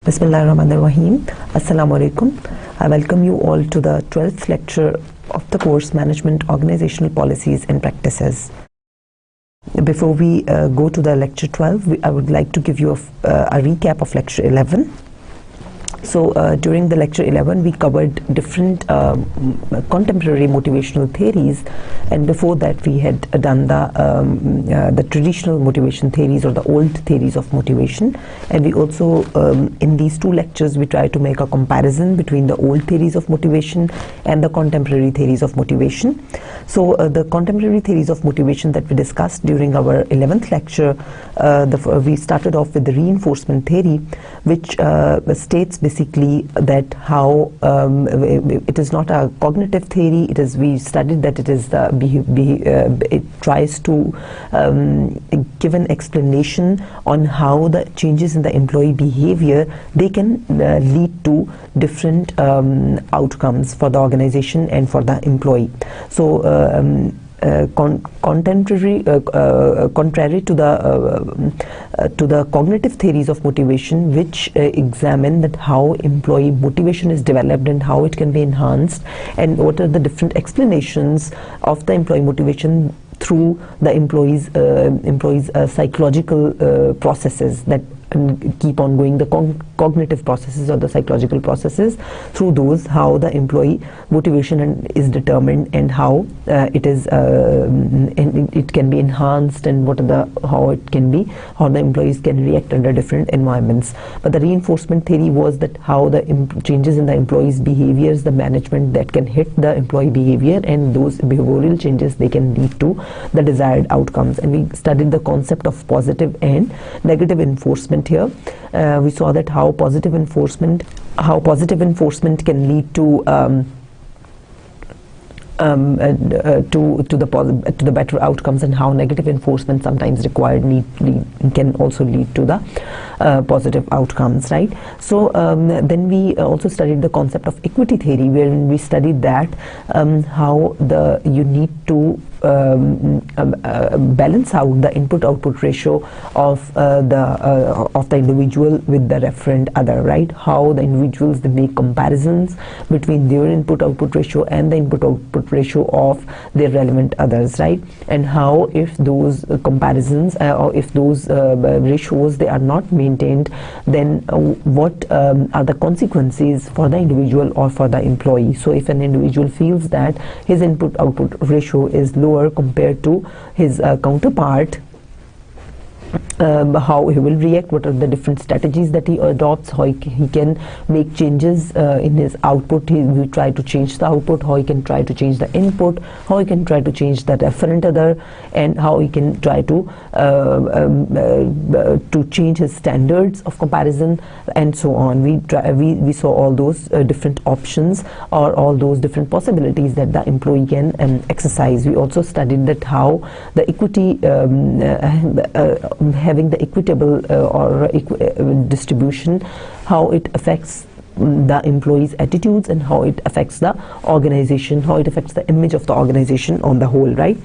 Bismillahirrahmanirrahim. Assalamu alaikum. I welcome you all to the 12th lecture of the course Management, Organizational Policies and Practices. Before we go to the lecture 12, I would like to give you a recap of lecture 11. So during the lecture 11 we covered different contemporary motivational theories, and before that we had done the traditional motivation theories or the old theories of motivation, and we also in these two lectures we try to make a comparison between the old theories of motivation and the contemporary theories of motivation. So the contemporary theories of motivation that we discussed during our 11th lecture, we started off with the reinforcement theory, which states basically that how it is not a cognitive theory. We studied that it is it tries to give an explanation on how the changes in the employee behavior, they can lead to different outcomes for the organization and for the employee. So contrary to the cognitive theories of motivation, which examine that how employee motivation is developed and how it can be enhanced, and what are the different explanations of the employee motivation through the employees psychological processes that keep on going, the cognitive processes or the psychological processes, through those how the employee motivation is determined and how it can be enhanced, and how the employees can react under different environments. But the reinforcement theory was that how the changes in the employees' behaviors, the management that can hit the employee behavior, and those behavioral changes, they can lead to the desired outcomes. And we studied the concept of positive and negative enforcement here. We saw that how positive enforcement can lead to the better outcomes, and how negative enforcement sometimes can also lead to the positive outcomes, right? So then we also studied the concept of equity theory, wherein we studied that how you need to balance out the input-output ratio of the individual with the referent other, right? How the individuals, they make comparisons between their input-output ratio and the input-output ratio of their relevant others, right? And how if those comparisons or if those ratios, they are not maintained, then what are the consequences for the individual or for the employee? So if an individual feels that his input-output ratio is lower compared to his counterpart, how he will react, what are the different strategies that he adopts, how he can make changes in his output. He will try to change the output, how he can try to change the input, how he can try to change the referent other, and how he can try to change his standards of comparison, and so on. We saw all those different options or all those different possibilities that the employee can exercise. We also studied that how the equity having the equitable distribution, how it affects the employees' attitudes, and how it affects the organization, how it affects the image of the organization on the whole, right?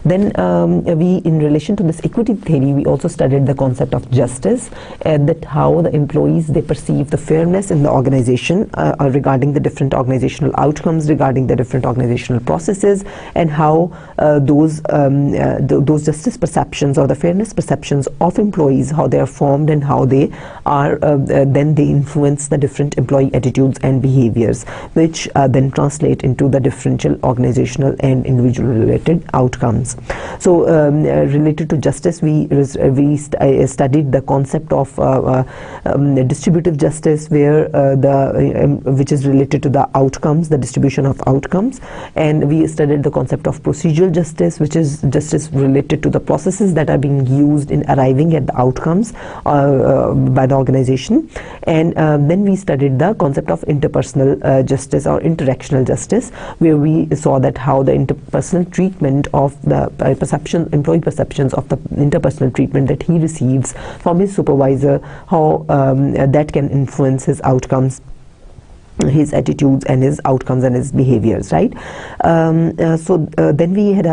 Then in relation to this equity theory, we also studied the concept of justice, and that how the employees, they perceive the fairness in the organization regarding the different organizational outcomes, regarding the different organizational processes, and how those justice perceptions or the fairness perceptions of employees, how they are formed, and how they are then they influence the different employee attitudes and behaviors, which then translate into the differential organizational and individual related outcomes. So related to justice, we studied the concept of distributive justice, where which is related to the outcomes, the distribution of outcomes, and we studied the concept of procedural justice, which is justice related to the processes that are being used in arriving at the outcomes by the organization, and then we studied the concept of interpersonal justice or interactional justice, where we saw that how the interpersonal treatment of the employee perceptions of the interpersonal treatment that he receives from his supervisor, how that can influence his outcomes, his attitudes and his outcomes and his behaviors, right? Then we had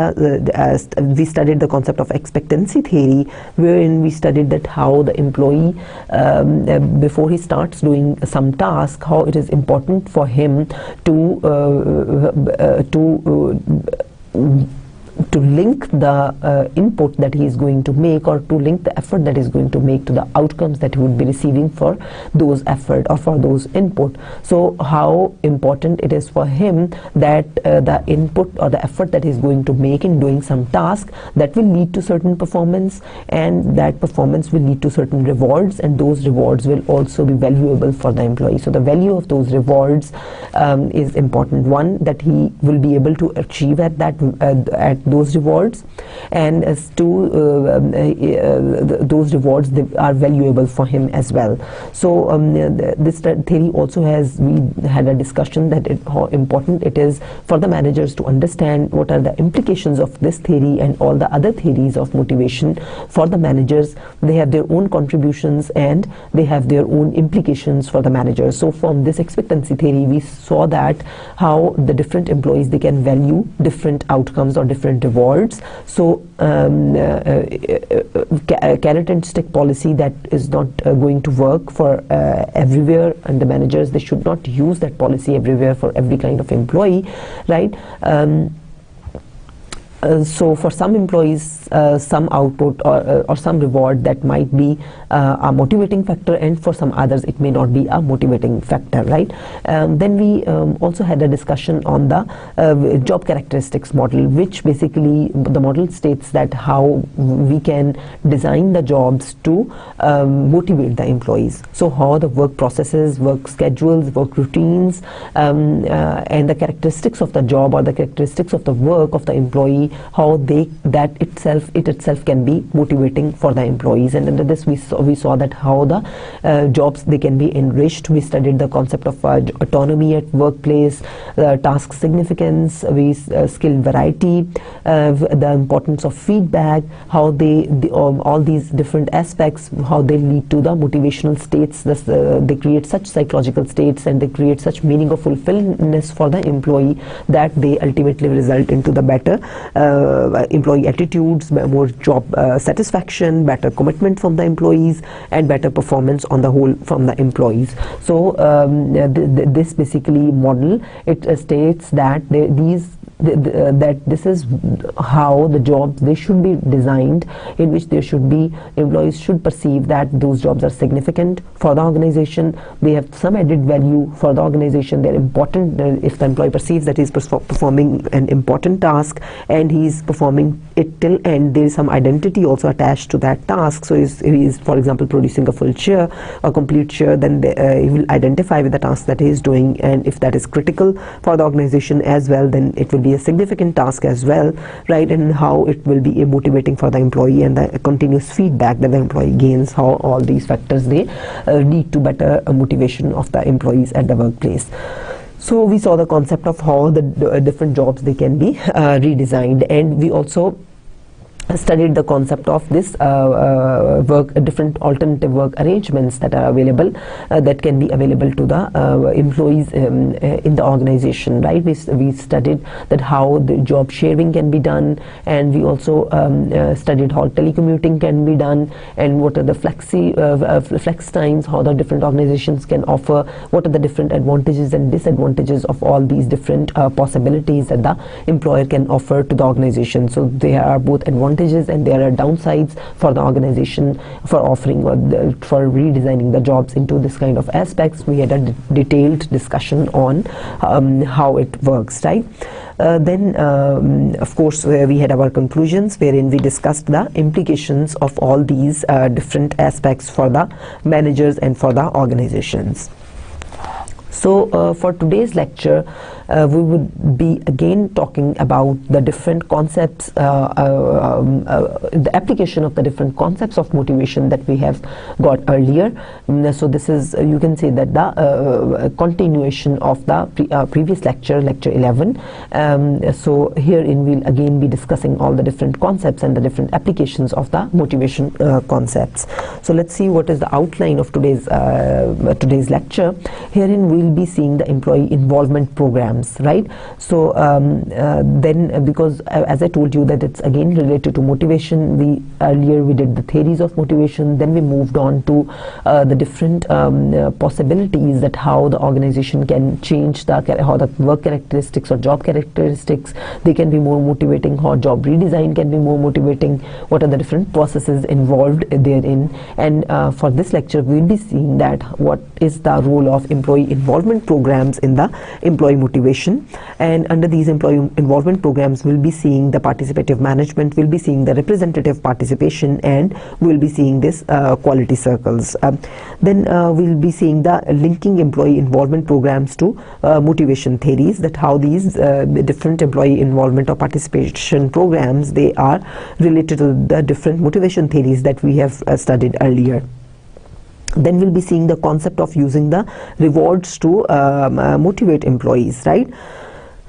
we studied the concept of expectancy theory, wherein we studied that how the employee before he starts doing some task, how it is important for him to link the input that he is going to make, or to link the effort that he is going to make to the outcomes that he would be receiving for those effort or for those input. So how important it is for him that the input or the effort that he is going to make in doing some task, that will lead to certain performance, and that performance will lead to certain rewards, and those rewards will also be valuable for the employee. So the value of those rewards is important. One, that he will be able to achieve at that at those rewards, and as to those rewards, they are valuable for him as well. So this theory also has, we had a discussion that how important it is for the managers to understand what are the implications of this theory and all the other theories of motivation for the managers. They have their own contributions and they have their own implications for the managers. So from this expectancy theory, we saw that how the different employees, they can value different outcomes or different rewards. So carrot and stick policy, that is not going to work for everywhere, and the managers, they should not use that policy everywhere for every kind of employee, right? So for some employees, some output or some reward, that might be a motivating factor, and for some others it may not be a motivating factor, right? Then we also had a discussion on the job characteristics model, which basically the model states that how we can design the jobs to motivate the employees. So how the work processes, work schedules, work routines, and the characteristics of the job or the characteristics of the work of the employee, how it itself can be motivating for the employees. And under this we saw that how the jobs, they can be enriched. We studied the concept of autonomy at workplace, task significance, skill variety, the importance of feedback, how all these different aspects, how they lead to the motivational states. They create such psychological states, and they create such meaning of fulfillment for the employee, that they ultimately result into the better employee attitudes, more job satisfaction, better commitment from the employees, and better performance on the whole from the employees. So this basically model, it states that that this is how the jobs, they should be designed, in which there should be, employees should perceive that those jobs are significant for the organization, they have some added value for the organization, they're important. If the employee perceives that he's performing an important task and he's performing it till end, there is some identity also attached to that task. So he's for example producing a full share or complete share, then he will identify with the task that he is doing, and if that is critical for the organization as well, then it will be a significant task as well, right? And how it will be motivating for the employee, and the continuous feedback that the employee gains, how all these factors, they lead to better motivation of the employees at the workplace. So we saw the concept of how the different jobs, they can be redesigned, and we also studied the concept of this different alternative work arrangements that are available, that can be available to the employees in the organization, right? We studied that how the job sharing can be done, and we also studied how telecommuting can be done, and what are the flex times, how the different organizations can offer, what are the different advantages and disadvantages of all these different possibilities that the employer can offer to the organization. So there are both advantages and there are downsides for the organization for offering for redesigning the jobs into this kind of aspects. We had a detailed discussion on how it works, right? Then of course we had our conclusions, wherein we discussed the implications of all these different aspects for the managers and for the organizations. So for today's lecture, we would be again talking about the different concepts, the application of the different concepts of motivation that we have got earlier. So this is, you can say that the continuation of the previous lecture, lecture 11. So herein we'll again be discussing all the different concepts and the different applications of the motivation concepts. So let's see what is the outline of today's lecture. Herein we'll be seeing the employee involvement programs, right? So then, because as I told you that it's again related to motivation, earlier we did the theories of motivation, then we moved on to the different possibilities that how the organization can change how the work characteristics or job characteristics, they can be more motivating, how job redesign can be more motivating, what are the different processes involved therein. And for this lecture we'll be seeing that what is the role of employee involvement programs in the employee motivation. And under these employee involvement programs we'll be seeing the participative management, we'll be seeing the representative participation, and we'll be seeing this quality circles. Then we'll be seeing the linking employee involvement programs to motivation theories, that how these different employee involvement or participation programs, they are related to the different motivation theories that we have studied earlier. Then we'll be seeing the concept of using the rewards to motivate employees, right?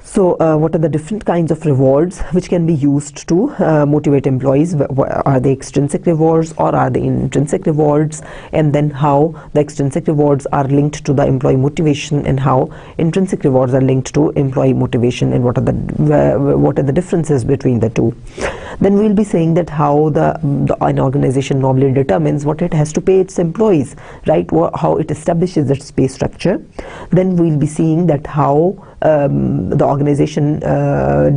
So what are the different kinds of rewards which can be used to motivate employees? Are they extrinsic rewards or are they intrinsic rewards? And then how the extrinsic rewards are linked to the employee motivation, and how intrinsic rewards are linked to employee motivation, and what are the differences between the two. Then we'll be saying that how an organization normally determines what it has to pay its employees, right? How it establishes its pay structure. Then we'll be seeing that how the organization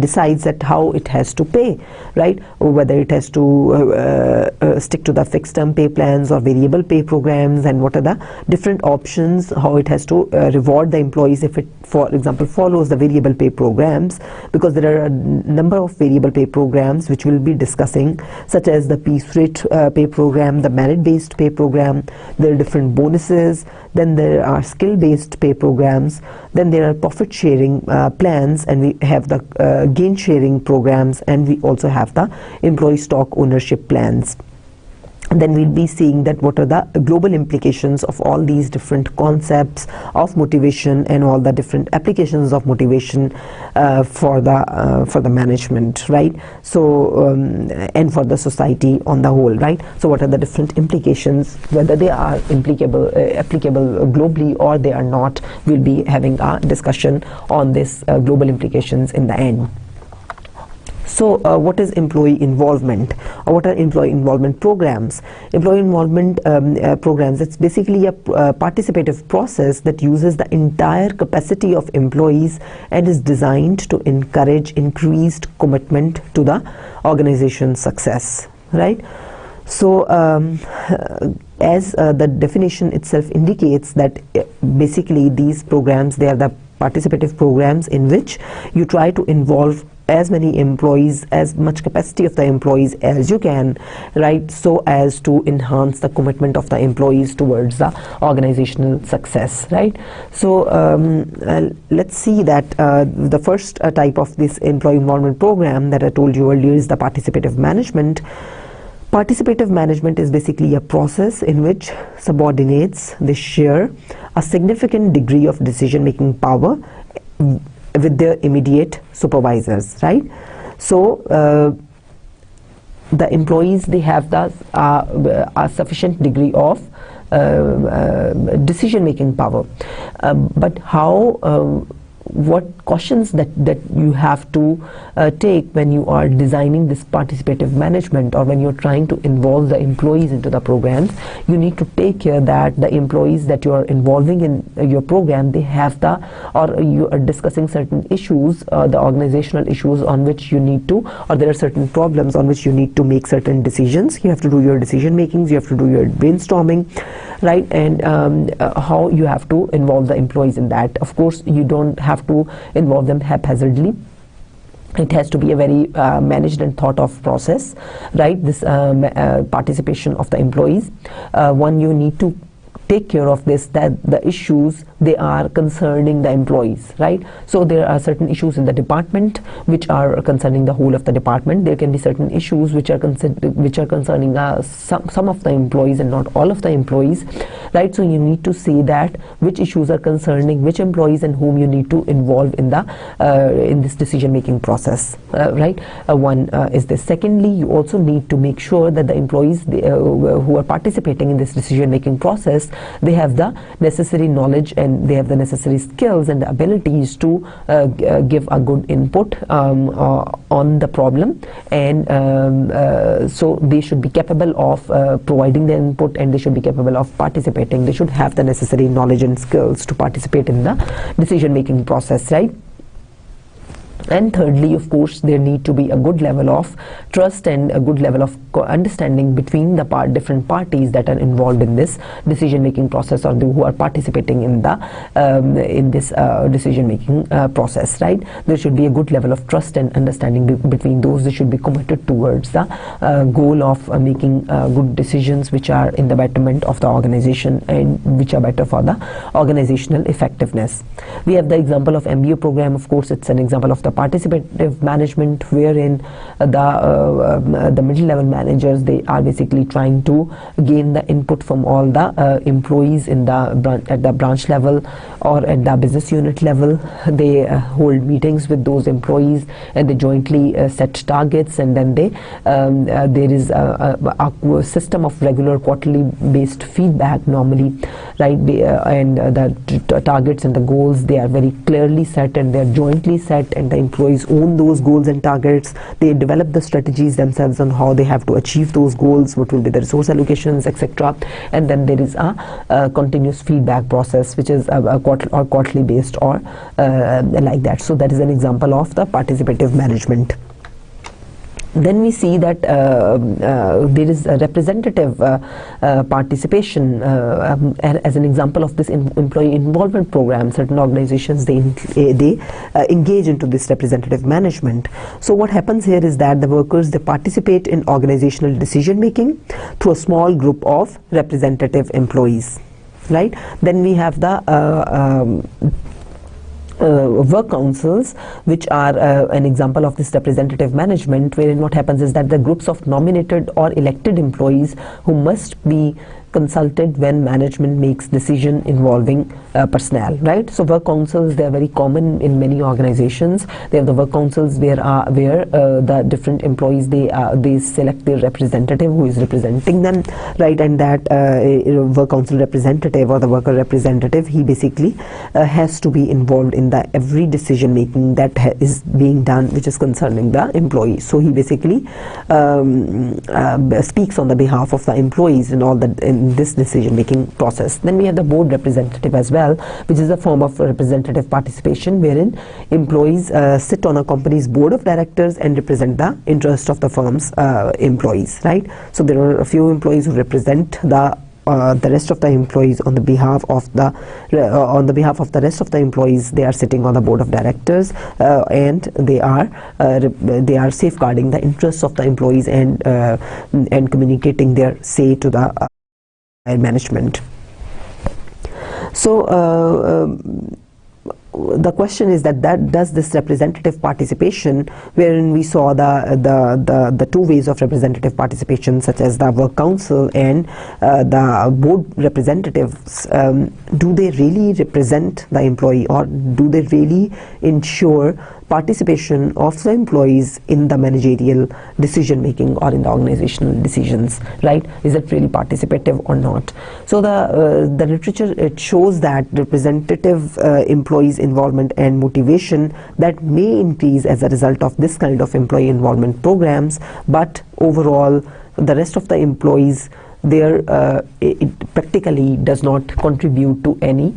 decides that how it has to pay, right? Or whether it has to stick to the fixed term pay plans or variable pay programs, and what are the different options, how it has to reward the employees if it, for example, follows the variable pay programs, because there are a number of variable pay programs which we'll be discussing, such as the piece rate pay program, the merit based pay program. There are different bonuses, then there are skill based pay programs, then there are profit sharing plans, and we have the gain sharing programs, and we also have the employee stock ownership plans. Then we'll be seeing that what are the global implications of all these different concepts of motivation and all the different applications of motivation for the management, right? So and for the society on the whole, right? So what are the different implications, whether they are applicable globally or they are not? We'll be having a discussion on this global implications in the end. So what is employee involvement, or what are employee involvement programs? Employee involvement programs, it's basically a participative process that uses the entire capacity of employees and is designed to encourage increased commitment to the organization's success, right? So as the definition itself indicates, that basically these programs, they are the participative programs in which you try to involve as many employees, as much capacity of the employees as you can, right, so as to enhance the commitment of the employees towards the organizational success, right? So let's see that the first type of this employee involvement program that I told you earlier is the participative management. Participative management is basically a process in which subordinates, they share a significant degree of decision-making power with their immediate supervisors, right? So the employees, they have a sufficient degree of decision-making power, but how what cautions that you have to take when you are designing this participative management, or when you're trying to involve the employees into the programs, you need to take care that the employees that you are involving in your program, they have or you are discussing certain issues, the organizational issues on which you need to, or there are certain problems on which you need to make certain decisions. You have to do your decision makings, you have to do your brainstorming, right? And how you have to involve the employees in that. Of course, you don't have to involve them haphazardly. It has to be a very managed and thought of process, right? This participation of the employees. One, you need to take care of this, that the issues they are concerning the employees, right? So there are certain issues in the department which are concerning the whole of the department. There can be certain issues which are concerning some of the employees and not all of the employees, right? So you need to say that which issues are concerning which employees and whom you need to involve in the in this decision making process, right? One is this. Secondly, you also need to make sure that the employees who are participating in this decision making process, they have the necessary knowledge and they have the necessary skills and the abilities to give a good input on the problem, and so they should be capable of providing the input, and they should be capable of participating. They should have the necessary knowledge and skills to participate in the decision making process, right? And thirdly, of course, there need to be a good level of trust and a good level of understanding between the different parties that are involved in this decision making process, or who are participating in the in this decision making process, right? There should be a good level of trust and understanding between those. They should be committed towards the goal of making good decisions which are in the betterment of the organization and which are better for the organizational effectiveness. We have the example of MBA program. Of course, it's an example of the participative management, wherein the middle level managers, they are basically trying to gain the input from all the employees in the at the branch level or at the business unit level. They hold meetings with those employees and they jointly set targets, and then they there is a system of regular quarterly based feedback normally, right? And the targets and the goals, they are very clearly set and they are jointly set, and the employees own those goals and targets. They develop the strategies themselves on how they have to achieve those goals, what will be the resource allocations, etc. And then there is a continuous feedback process, which is a quarterly based or like that. So that is an example of the participative management. Then we see that there is a representative participation as an example of this employee involvement program. Certain organizations, they engage into this representative management. So what happens here is that the workers, they participate in organizational decision making through a small group of representative employees, right? Then we have the work councils, which are an example of this representative management, wherein what happens is that the groups of nominated or elected employees who must be consulted when management makes decision involving personnel, right? So work councils, they are very common in many organizations. They have the work councils where the different employees, they select their representative who is representing them, right? And that work council representative or the worker representative, he basically has to be involved in the every decision making that is being done which is concerning the employee. So he basically speaks on the behalf of the employees and all that in this decision making process. Then we have the board representative as well, which is a form of representative participation, wherein employees sit on a company's board of directors and represent the interest of the firm's employees, right? So there are a few employees who represent the rest of the employees on the behalf of the rest of the employees. They are sitting on the board of directors and they are safeguarding the interests of the employees and communicating their say to the management. So the question is that does this representative participation, wherein we saw the two ways of representative participation, such as the work council and the board representatives, do they really represent the employee, or do they really ensure participation of the employees in the managerial decision making or in the organizational decisions, right? Is it really participative or not? So the literature, it shows that representative employees involvement and motivation, that may increase as a result of this kind of employee involvement programs, but overall the rest of the employees, it practically does not contribute to any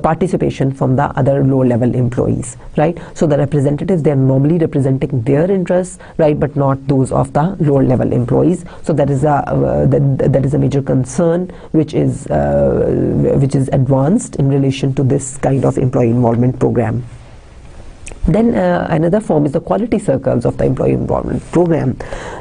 participation from the other lower level employees, right? So the representatives, they are normally representing their interests, right, but not those of the lower level employees. So that is a major concern which is advanced in relation to this kind of employee involvement program. Then another form is the quality circles of the employee involvement program,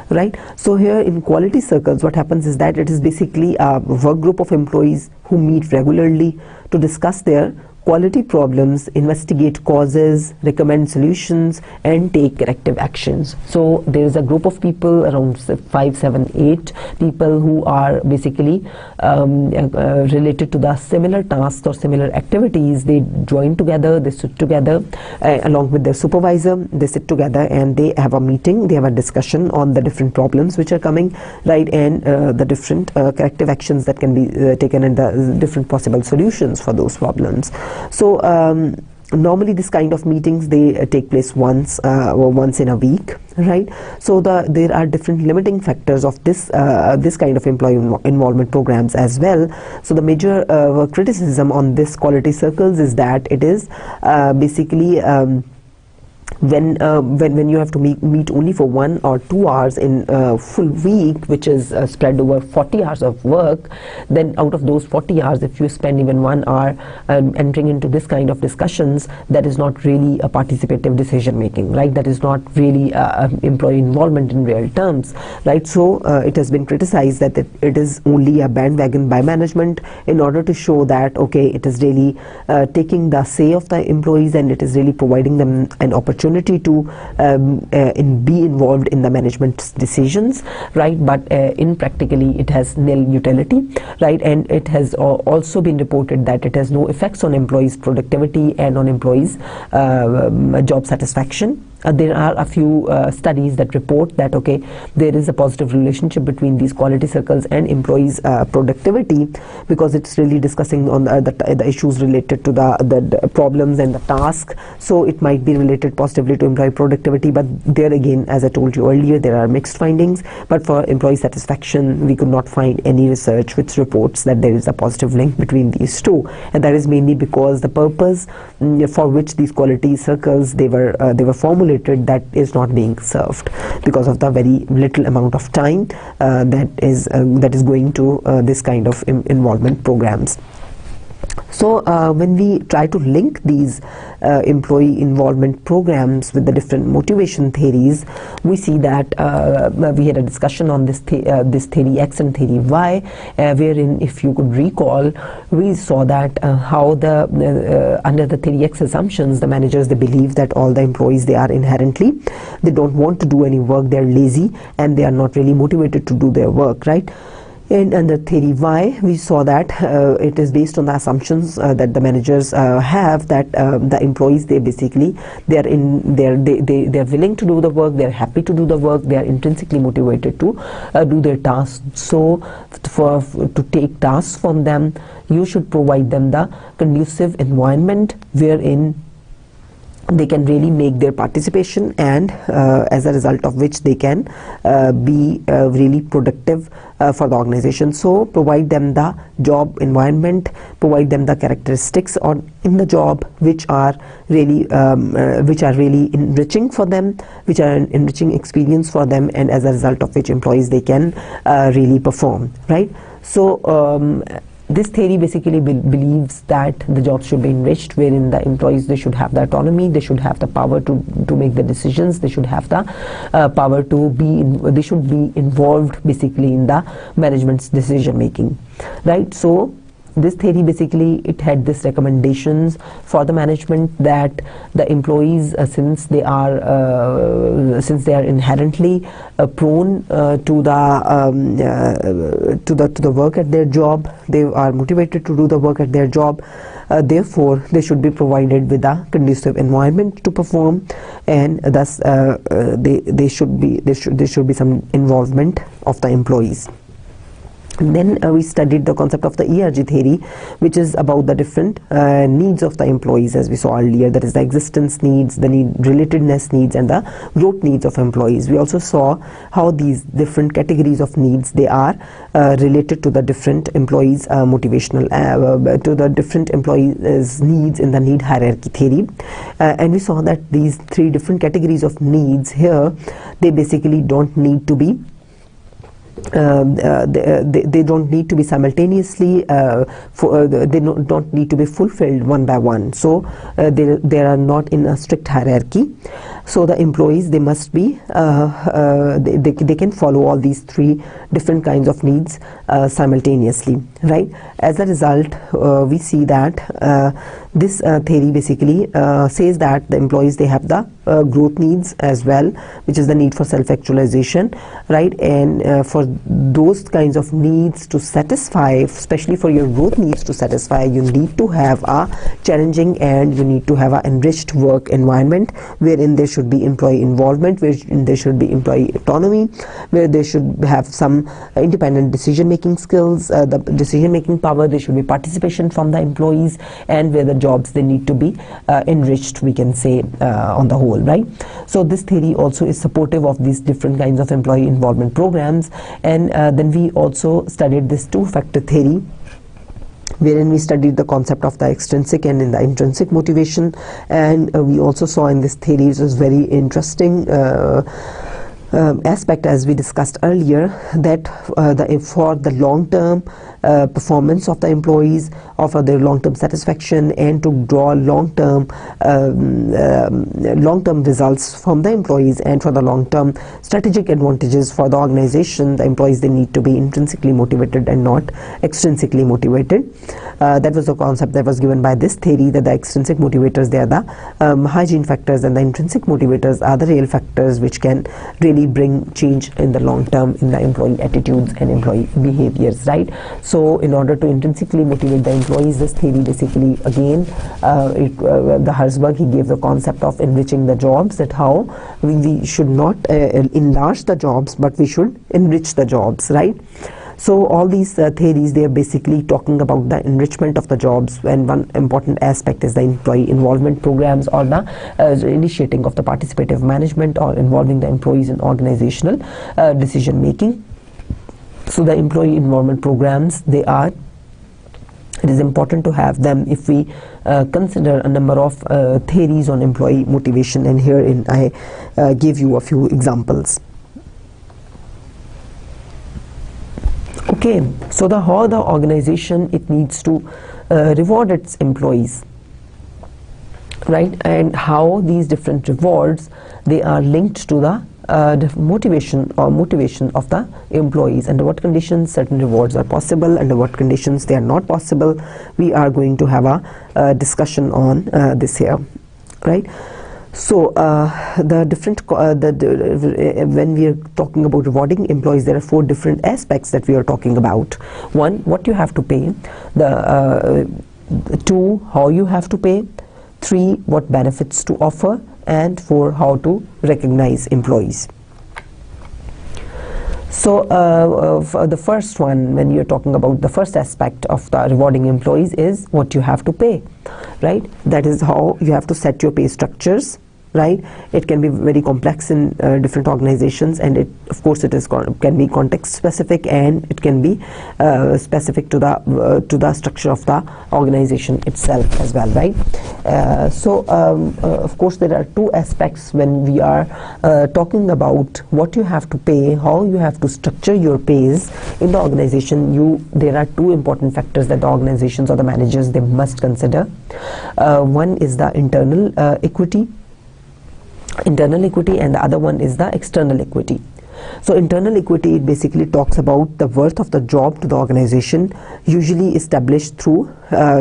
right? So here in quality circles, what happens is that it is basically a work group of employees who meet regularly to discuss their quality problems, investigate causes, recommend solutions, and take corrective actions. So there is a group of people, around 5, 7, 8 people, who are basically related to the similar tasks or similar activities. They join together, they sit together along with their supervisor. They sit together and they have a meeting, they have a discussion on the different problems which are coming, right, and the different corrective actions that can be taken, and the different possible solutions for those problems. So normally this kind of meetings, they take place once in a week, right? So there are different limiting factors of this kind of employee involvement programs as well. So the major criticism on this quality circles is that it is basically when you have to meet only for 1 or 2 hours in a full week, which is spread over 40 hours of work, then out of those 40 hours, if you spend even 1 hour entering into this kind of discussions, that is not really a participative decision making, right? That is not really employee involvement in real terms, right? So it has been criticized that it is only a bandwagon by management in order to show that, okay, it is really taking the say of the employees, and it is really providing them an opportunity to be involved in the management's decisions, right? But in practically it has nil utility, right? And it has also been reported that it has no effects on employees' productivity and on employees' job satisfaction. There are a few studies that report that, okay, there is a positive relationship between these quality circles and employees' productivity, because it's really discussing on the issues related to the problems and the task. So it might be related positively to employee productivity, but there again, as I told you earlier, there are mixed findings. But for employee satisfaction, we could not find any research which reports that there is a positive link between these two, and that is mainly because the purpose for which these quality circles they were formulated, that is not being served because of the very little amount of time that is going to this kind of involvement programs. So when we try to link these employee involvement programs with the different motivation theories, we see that we had a discussion on this theory X and theory Y, wherein, if you could recall, we saw that how under the theory X assumptions, the managers, they believe that all the employees, they are inherently, they don't want to do any work, they're lazy, and they are not really motivated to do their work, right? And under theory Y, we saw that it is based on the assumptions that the managers have, that the employees, they basically, they're willing to do the work, they're happy to do the work, they are intrinsically motivated to do their tasks. So to take tasks from them, you should provide them the conducive environment wherein they can really make their participation, and as a result of which they can be really productive for the organization. So provide them the job environment, provide them the characteristics in the job which are really enriching for them, which are an enriching experience for them, and as a result of which employees, they can really perform, right? So this theory basically believes that the jobs should be enriched, wherein the employees, they should have the autonomy, they should have the power to make the decisions, they should have the power to they should be involved basically in the management's decision making, right? So this theory basically, it had this recommendations for the management that the employees, since they are inherently prone to the work at their job, they are motivated to do the work at their job, therefore they should be provided with a conducive environment to perform, and thus there should be some involvement of the employees. And then we studied the concept of the ERG theory, which is about the different needs of the employees, as we saw earlier. That is the existence needs, the relatedness needs, and the growth needs of employees. We also saw how these different categories of needs, they are related to the different employees' motivational, to the different employees' needs in the need hierarchy theory. And we saw that these 3 different categories of needs here, they basically don't need to be they don't need to be simultaneously they don't need to be fulfilled one by one, so they are not in a strict hierarchy. So the employees, they must be they can follow all these three different kinds of needs simultaneously, right? As a result, we see that this theory basically says that the employees, they have the growth needs as well, which is the need for self-actualization, right? And for those kinds of needs to satisfy, especially for your growth needs to satisfy, you need to have a challenging and you need to have an enriched work environment wherein there should be employee involvement, where there should be employee autonomy, where they should have some independent decision-making skills, the decision-making power. There should be participation from the employees, and where the jobs, they need to be enriched, we can say, on the whole, right? So this theory also is supportive of these different kinds of employee involvement programs. And then we also studied this two-factor theory, wherein we studied the concept of the extrinsic and in the intrinsic motivation. And we also saw in this theory, which was very interesting aspect, as we discussed earlier, that for the long-term performance of the employees, or for their long-term satisfaction, and to draw long-term results from the employees, and for the long-term strategic advantages for the organization, the employees, they need to be intrinsically motivated and not extrinsically motivated. That was the concept that was given by this theory, that the extrinsic motivators, they are the hygiene factors, and the intrinsic motivators are the real factors which can really bring change in the long term in the employee attitudes and employee behaviors, right? So in order to intrinsically motivate the employees, this theory basically, again, the Herzberg, he gave the concept of enriching the jobs, that how we should not enlarge the jobs, but we should enrich the jobs, right? So all these theories, they are basically talking about the enrichment of the jobs, and one important aspect is the employee involvement programs, or the initiating of the participative management, or involving the employees in organizational decision making. So the employee involvement programs, it is important to have them if we consider a number of theories on employee motivation, and herein I give you a few examples. Okay, so how the organization, it needs to reward its employees, right? And how these different rewards, they are linked to the motivation of the employees. Under what conditions certain rewards are possible, under what conditions they are not possible. We are going to have a discussion on this here, right? So the different when we are talking about rewarding employees, there are four different aspects that we are talking about. One, what you have to pay. Two, how you have to pay. Three, what benefits to offer. And four, how to recognize employees. So for the first one, when you're talking about the first aspect of the rewarding employees, is what you have to pay, right? That is how you have to set your pay structures, right? It can be very complex in different organizations, and of course it can be context specific, and it can be specific to the structure of the organization itself as well, right? So of course there are two aspects when we are talking about what you have to pay, how you have to structure your pays in the organization. There are two important factors that the organizations or the managers, they must consider. One is the internal equity, and the other one is the external equity. So internal equity, it basically talks about the worth of the job to the organization, usually established through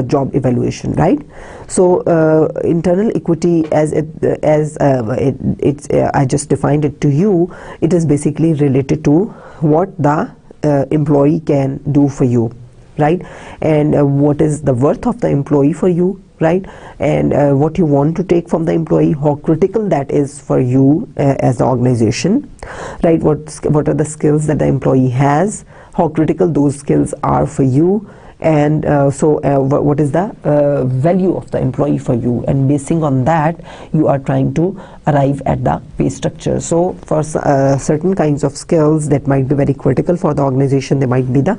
job evaluation, right? So internal equity, I just defined it to you, it is basically related to what the employee can do for you, right? And what is the worth of the employee for you, right? And what you want to take from the employee, how critical that is for you as the organization, right? What are the skills that the employee has, how critical those skills are for you, and what is the value of the employee for you, and basing on that you are trying to arrive at the pay structure. So for certain kinds of skills that might be very critical for the organization, they might be the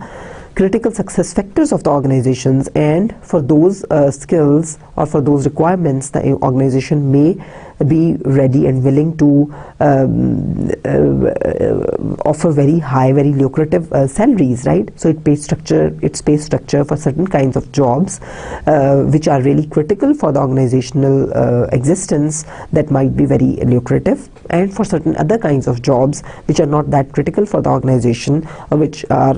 critical success factors of the organizations, and for those skills or for those requirements, the organization may be ready and willing to offer very high, very lucrative salaries, right? So its pay structure for certain kinds of jobs which are really critical for the organizational existence, that might be very lucrative, and for certain other kinds of jobs which are not that critical for the organization, which are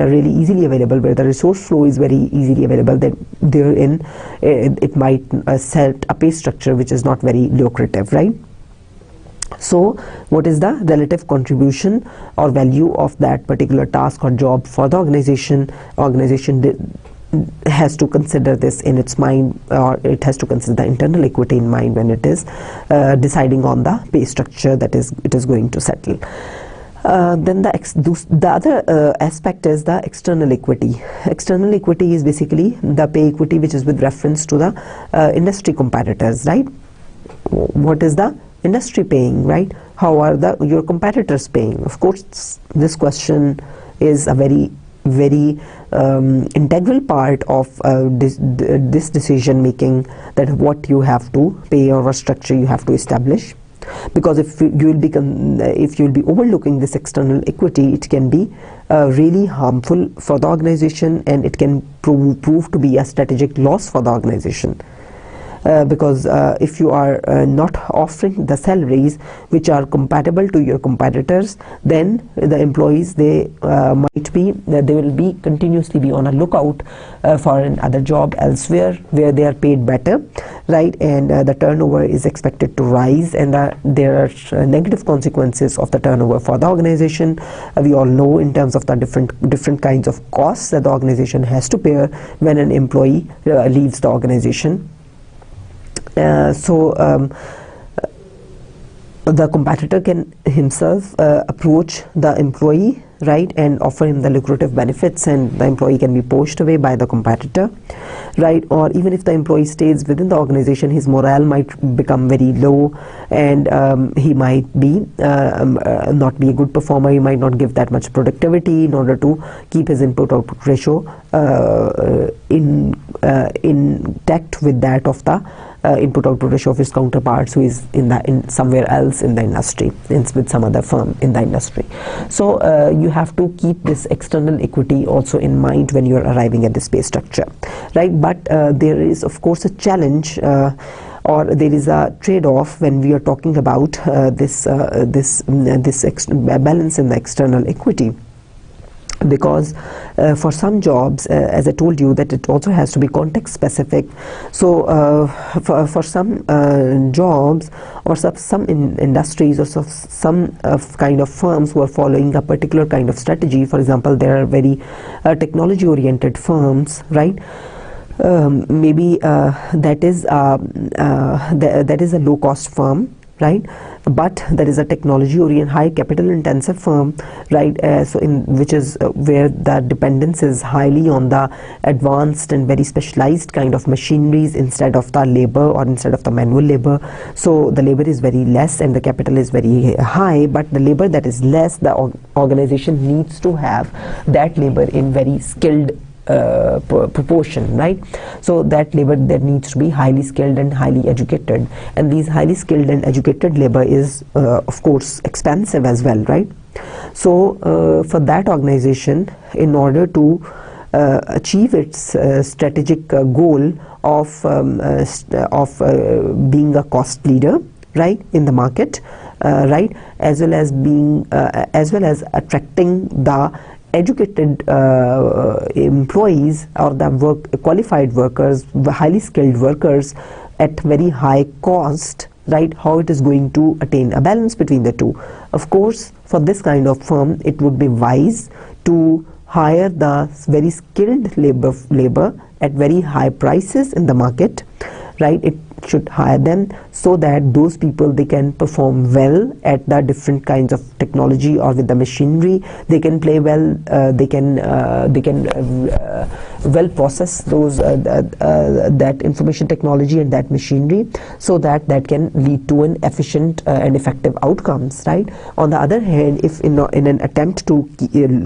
really easily available, where the resource flow is very easily available, then therein it might set a pay structure which is not very lucrative, right? So what is the relative contribution or value of that particular task or job for the organization? Has to consider this in its mind, or it has to consider the internal equity in mind when it is deciding on the pay structure that it is going to settle. Then the other aspect is the external equity. External equity is basically the pay equity which is with reference to the industry competitors, right? What is the industry paying, right? How are your competitors paying? Of course, this question is a very integral part of this decision making, that what you have to pay or what structure you have to establish. Because if you'll be overlooking this external equity, it can be really harmful for the organization, and it can prove to be a strategic loss for the organization. Because if you are not offering the salaries which are compatible to your competitors, then the employees, they will be continuously be on a lookout for another job elsewhere where they are paid better, right? And the turnover is expected to rise, and there are negative consequences of the turnover for the organization. We all know in terms of the different kinds of costs that the organization has to bear when an employee leaves the organization. The competitor can himself approach the employee, right, and offer him the lucrative benefits, and the employee can be poached away by the competitor, right? Or even if the employee stays within the organization, his morale might become very low, and he might be not be a good performer. He might not give that much productivity in order to keep his input-output ratio intact with that of the input-output ratio of his counterparts who is in somewhere else in the industry, with some other firm in the industry. So you have to keep this external equity also in mind when you are arriving at this pay structure, right? But there is of course a challenge, or there is a trade-off when we are talking about this balance in the external equity. Because for some jobs, as I told you, that it also has to be context specific. So for some jobs or some industries or some kind of firms who are following a particular kind of strategy, for example, there are very technology oriented firms, right? Maybe that is a low cost firm, right? But there is a technology oriented, high capital intensive firm, right? Which is where the dependence is highly on the advanced and very specialized kind of machineries instead of the labor or instead of the manual labor. So the labor is very less and the capital is very high, but the labor that is less, the organization needs to have that labor in very skilled proportion, right? So that labor that needs to be highly skilled and highly educated, and these highly skilled and educated labor is of course expensive as well, right? So for that organization, in order to achieve its strategic goal of being a cost leader, right, in the market, right, as well as attracting the educated employees or the qualified workers, highly skilled workers at very high cost, right? How it is going to attain a balance between the two? Of course, for this kind of firm, it would be wise to hire the very skilled labor at very high prices in the market, right? It should hire them so that those people, they can perform well at the different kinds of technology or with the machinery. They can play well, they can well process those that information technology and that machinery, so that can lead to an efficient and effective outcomes, right? On the other hand, if in an attempt to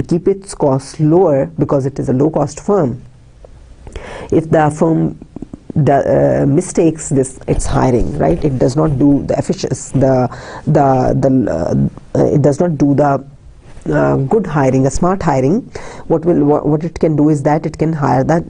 keep its costs lower, because it is a low cost firm, if the firm mistakes its hiring, right? It does not do the efficiency, it does not do the good hiring, a smart hiring. What it can do is that it can hire that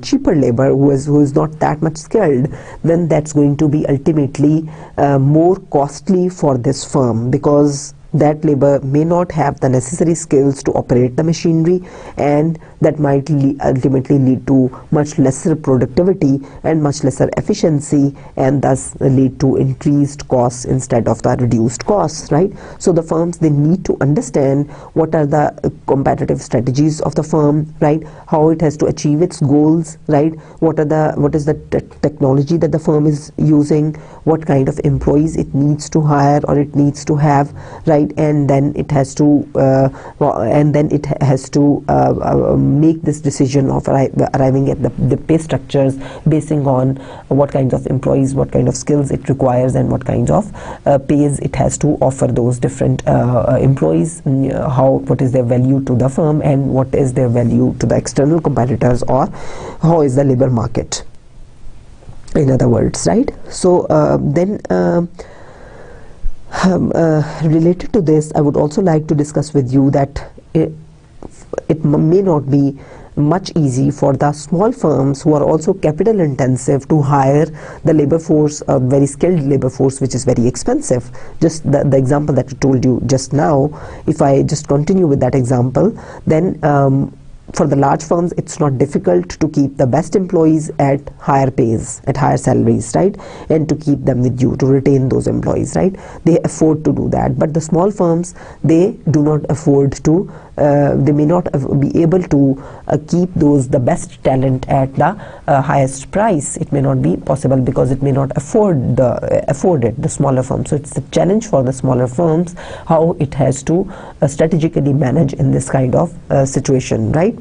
cheaper labor who is not that much skilled. Then that's going to be ultimately more costly for this firm, because that labor may not have the necessary skills to operate the machinery, and that might ultimately lead to much lesser productivity and much lesser efficiency, and thus lead to increased costs instead of the reduced costs, right? So the firms, they need to understand what are the competitive strategies of the firm, right? How it has to achieve its goals, right? What is the technology that the firm is using, what kind of employees it needs to hire or it needs to have, right? And then it has to make this decision of arriving at the pay structures basing on what kinds of employees, what kind of skills it requires, and what kinds of pays it has to offer those different employees, what is their value to the firm and what is their value to the external competitors, or how is the labor market, in other words, right? So related to this, I would also like to discuss with you that it may not be much easy for the small firms who are also capital intensive to hire the labor force, a very skilled labor force, which is very expensive. Just the example that I told you just now, if I just continue with that example, then for the large firms, it's not difficult to keep the best employees at higher pays, at higher salaries, right? And to keep them with you, to retain those employees, right? They afford to do that. But the small firms, they do not afford to, they may not be able to keep the best talent at the highest price. It may not be possible because it may not afford it, the smaller firms. So it's a challenge for the smaller firms how it has to strategically manage in this kind of situation, right?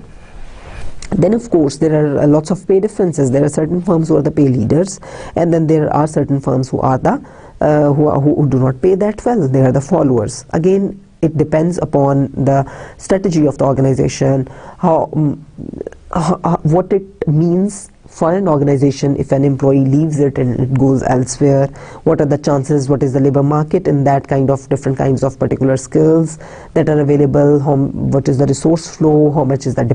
Then of course there are lots of pay differences. There are certain firms who are the pay leaders, and then there are certain firms who are the who do not pay that well. They are the followers. Again, it depends upon the strategy of the organization, what it means for an organization if an employee leaves it and it goes elsewhere. What are the chances, what is the labor market in that kind of different kinds of particular skills that are available, what is the resource flow, how much is the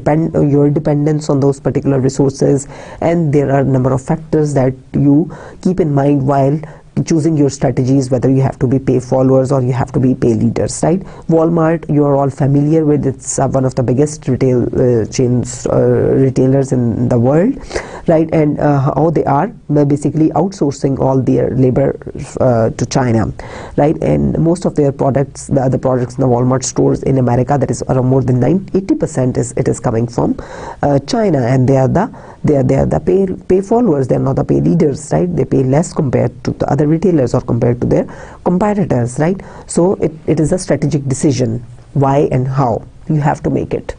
your dependence on those particular resources. And there are a number of factors that you keep in mind while choosing your strategies, whether you have to be pay followers or you have to be pay leaders, right? Walmart, you are all familiar with. It's one of the biggest retail retailers in the world, right? And how they are basically outsourcing all their labor to China, right? And most of their products, the other products in the Walmart stores in America, that is around more than 80% is coming from China, and they are the pay followers. They are not the pay leaders, right? They pay less compared to the other retailers or compared to their competitors, right? So it is a strategic decision, why and how you have to make it.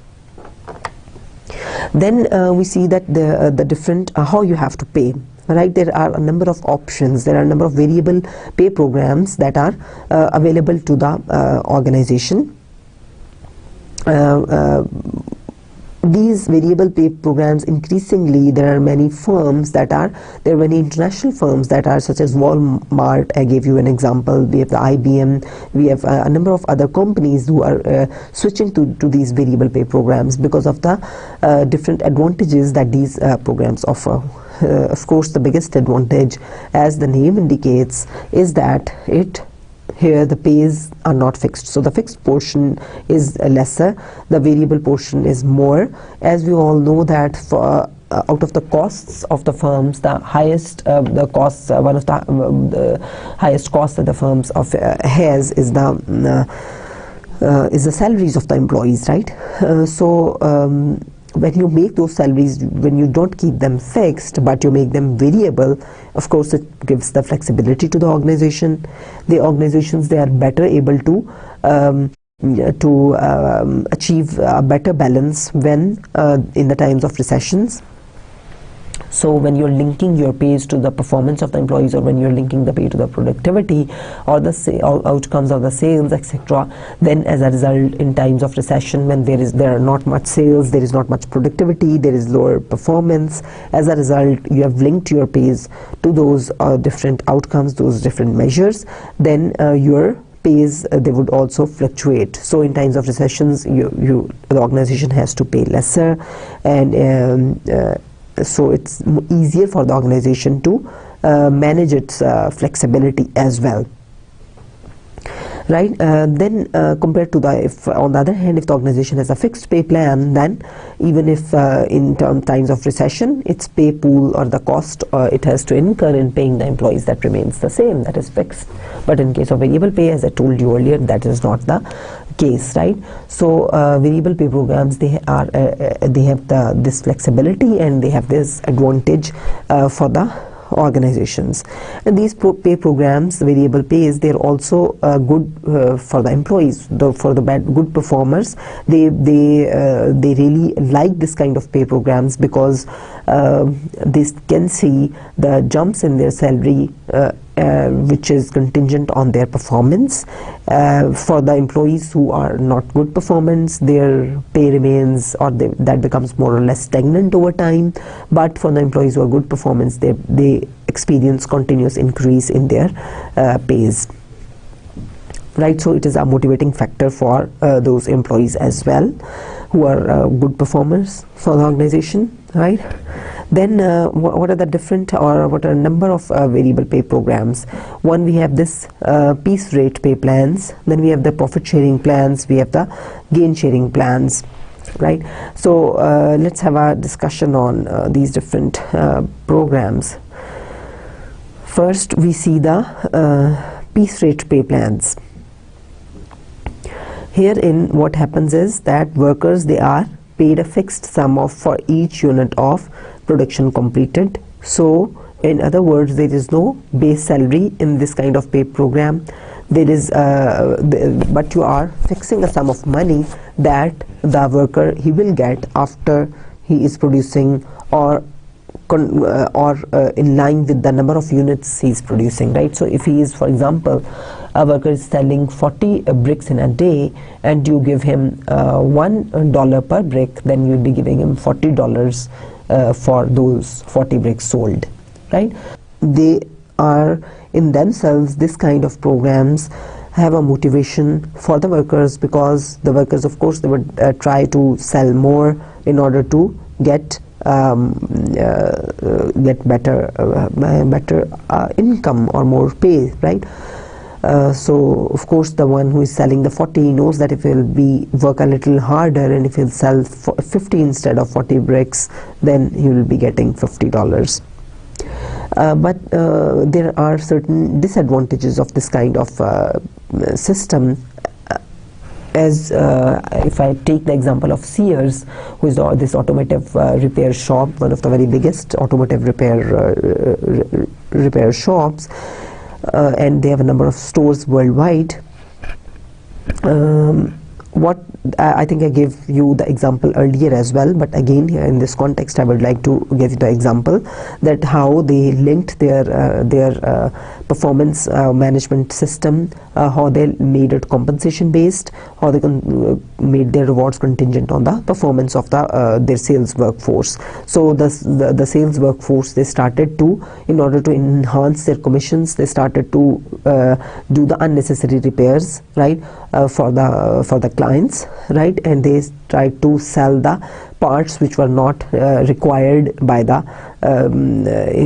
Then we see that the different how you have to pay, right? There are a number of options. There are a number of variable pay programs that are available to the organization. These variable pay programs, increasingly there are many firms there are many international firms that are, such as Walmart. I gave you an example. We have the IBM, we have a number of other companies who are switching to these variable pay programs because of the different advantages that these programs offer. Of course, the biggest advantage, as the name indicates, is that here the pays are not fixed. So the fixed portion is lesser, the variable portion is more. As we all know that for out of the costs of the firms, the highest the costs, one of the highest costs that the firms has is the salaries of the employees, right? When you make those salaries, when you don't keep them fixed but you make them variable, of course it gives the flexibility to the organization. The organizations, they are better able to achieve a better balance when in the times of recessions. So when you're linking your pays to the performance of the employees, or when you're linking the pay to the productivity or the outcomes of the sales, etc., then as a result, in times of recession, when there are not much sales, there is not much productivity, there is lower performance, as a result you have linked your pays to those different outcomes, those different measures, then your pays they would also fluctuate. So in times of recessions, the organization has to pay lesser, and so it's easier for the organization to manage its flexibility as well, right? Then compared to if on the other hand, if the organization has a fixed pay plan, then even if in times of recession, its pay pool or the cost it has to incur in paying the employees, that remains the same, that is fixed. But in case of variable pay, as I told you earlier, that is not the case, right? So variable pay programs, they have this flexibility, and they have this advantage for the organizations. And these pay programs, variable pays, they're also good for the employees. For the good performers, they really like this kind of pay programs, because they can see the jumps in their salary which is contingent on their performance. For the employees who are not good performance, their pay remains, or that becomes more or less stagnant over time. But for the employees who are good performance, they experience continuous increase in their pays, right? So it is a motivating factor for those employees as well, who are good performers for the organization, right? Then what are the different, or what are a number of variable pay programs? One, we have this piece rate pay plans. Then we have the profit sharing plans. We have the gain sharing plans, right? So let's have a discussion on these different programs. First, we see the piece rate pay plans. Herein, what happens is that workers, they are paid a fixed sum for each unit of production completed. So in other words, there is no base salary in this kind of pay program. There is but you are fixing a sum of money that the worker he will get after he is producing, or in line with the number of units he is producing, right? So if he is, for example, a worker is selling 40 bricks in a day, and you give him $1 per brick, then you will be giving him $40 for those 40 bricks sold, right? They are in themselves, this kind of programs have a motivation for the workers, because the workers, of course, they would try to sell more in order to get better income or more pay, right? So of course, the one who is selling the 40 knows that if he'll work a little harder, and if he'll sell 50 instead of 40 bricks, then he will be getting $50. But there are certain disadvantages of this kind of system. As if I take the example of Sears, who is this automotive repair shop, one of the very biggest automotive repair shops, and they have a number of stores worldwide. What I think I gave you the example earlier as well, but again here in this context I would like to give you the example that how they linked their performance management system, how they made it compensation based, how they made their rewards contingent on the performance of their sales workforce. So the sales workforce, they started to, in order to enhance their commissions, they started to do the unnecessary repairs, right, for the clients, right, and they tried to sell the parts which were not required by the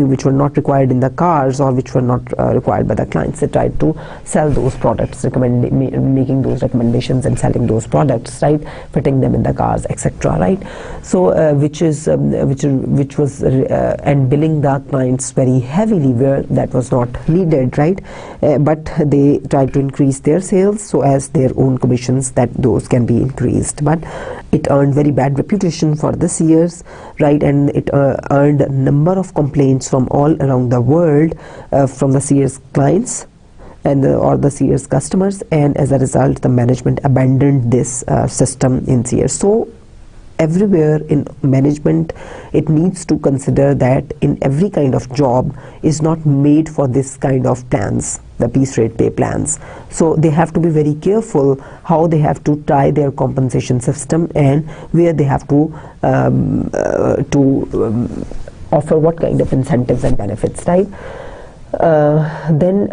which were not required in the cars, or which were not required by the clients. They tried to sell those products, making those recommendations and selling those products, right, fitting them in the cars, etc., right? So which was and billing the clients very heavily where that was not needed, right? But they tried to increase their sales so as their own commissions, that those can be increased. But it earned very bad reputation for the Sears, right, and it earned a number of complaints from all around the world from the Sears clients and or the Sears customers, and as a result the management abandoned this system in Sears. So everywhere in management, it needs to consider that in every kind of job is not made for this kind of plans, the piece rate pay plans. So they have to be very careful how they have to tie their compensation system and where they have to offer what kind of incentives and benefits, right? Then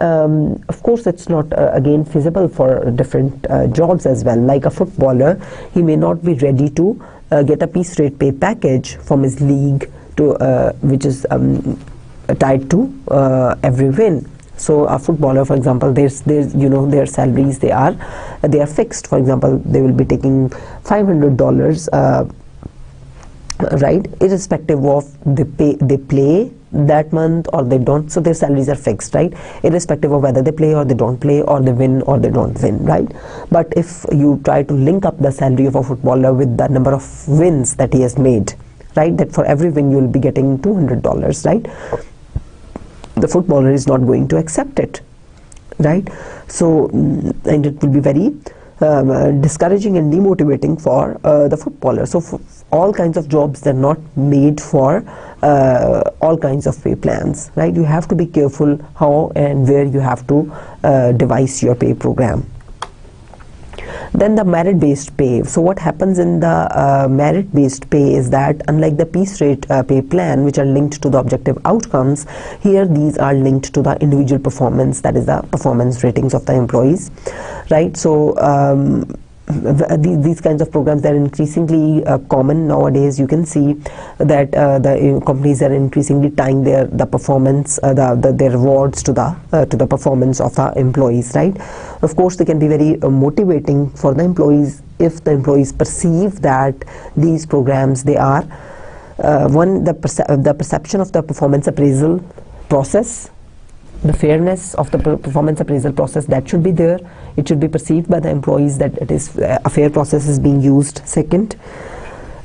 of course it's not again feasible for different jobs as well. Like a footballer, he may not be ready to get a piece rate pay package from his league to which is tied to every win. So a footballer, for example, there's their salaries, they are fixed. For example, they will be taking $500 right, irrespective of they play that month or they don't. So their salaries are fixed, right, irrespective of whether they play or they don't play, or they win or they don't win, right? But if you try to link up the salary of a footballer with the number of wins that he has made, right, that for every win you will be getting $200, right, the footballer is not going to accept it, right? So and it will be very discouraging and demotivating for the footballer. So all kinds of jobs, they're not made for all kinds of pay plans, right? You have to be careful how and where you have to devise your pay program. Then the merit-based pay. So what happens in the merit-based pay is that unlike the piece rate pay plan, which are linked to the objective outcomes, here these are linked to the individual performance, that is the performance ratings of the employees, right? So these kinds of programs, they're increasingly common nowadays. You can see that the companies are increasingly tying their performance, their rewards to the performance of the employees, right? Of course, they can be very motivating for the employees if the employees perceive that these programs, they are the perception of the performance appraisal process, the fairness of the performance appraisal process, that should be there. It should be perceived by the employees that it is a fair process is being used. Second,